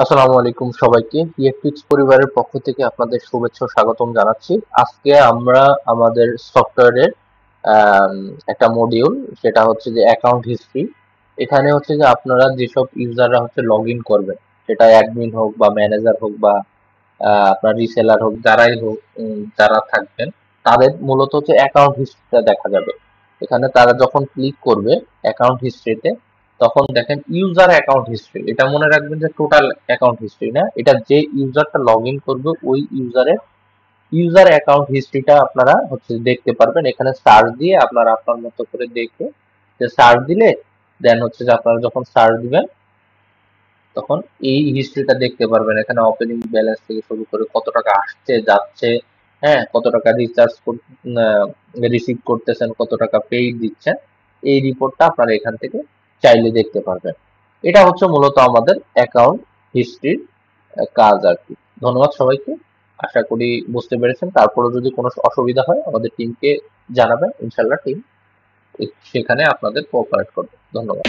আসসালামু আলাইকুম সবাইকে। ইএফটিক্স পরিবারের পক্ষ থেকে আপনাদের শুভেচ্ছা ও স্বাগতম জানাচ্ছি। আজকে আমরা আমাদের সফটওয়্যারের আম, একটা মডিউল, সেটা হচ্ছে যে অ্যাকাউন্ট হিস্ট্রি। এখানে হচ্ছে যে আপনারা যেসব ইউজাররা হচ্ছে লগ ইন করবেন, সেটা অ্যাডমিন হোক বা ম্যানেজার হোক বা আপনার রিসেলার হোক, যারাই হোক, যারা থাকবেন, তাদের মূলত হচ্ছে অ্যাকাউন্ট হিস্ট্রিটা দেখা যাবে। এখানে তারা যখন ক্লিক করবে অ্যাকাউন্ট হিস্ট্রিতে, তখন দেখেন ইউজার অ্যাকাউন্ট হিস্ট্রি। এটা মনে রাখবেন যে টোটাল অ্যাকাউন্ট হিস্ট্রি না, এটা যে ইউজারটা লগ ইন করবে ওই ইউজারের ইউজার অ্যাকাউন্ট হিস্ট্রিটা আপনারা হচ্ছে দেখতে পারবেন। এখানে সার্চ দিয়ে আপনারা আপনার মতো করে দেখে, যে সার্চ দিলে দেন হচ্ছে যে আপনারা যখন সার্চ দিবেন তখন এই হিস্ট্রিটা দেখতে পারবেন। এখানে ওপেনিং ব্যালেন্স থেকে শুরু করে কত টাকা আসছে যাচ্ছে, হ্যাঁ, কত টাকা রিচার্জ রিসিভ করতেছেন, কত টাকা পেইড দিচ্ছেন, এই রিপোর্টটা আপনারা এখান থেকে চাইলে দেখতে পারবেন। এটা হচ্ছে মূলত আমাদের অ্যাকাউন্ট হিস্ট্রির কাজ আর কি। ধন্যবাদ সবাইকে। আশা করি বুঝতে পেরেছেন। তারপরে যদি কোনো অসুবিধা হয় আমাদের টিমকে জানাবেন, ইনশাল্লাহ টিম সেখানে আপনাদের কোঅপারেট করবে। ধন্যবাদ।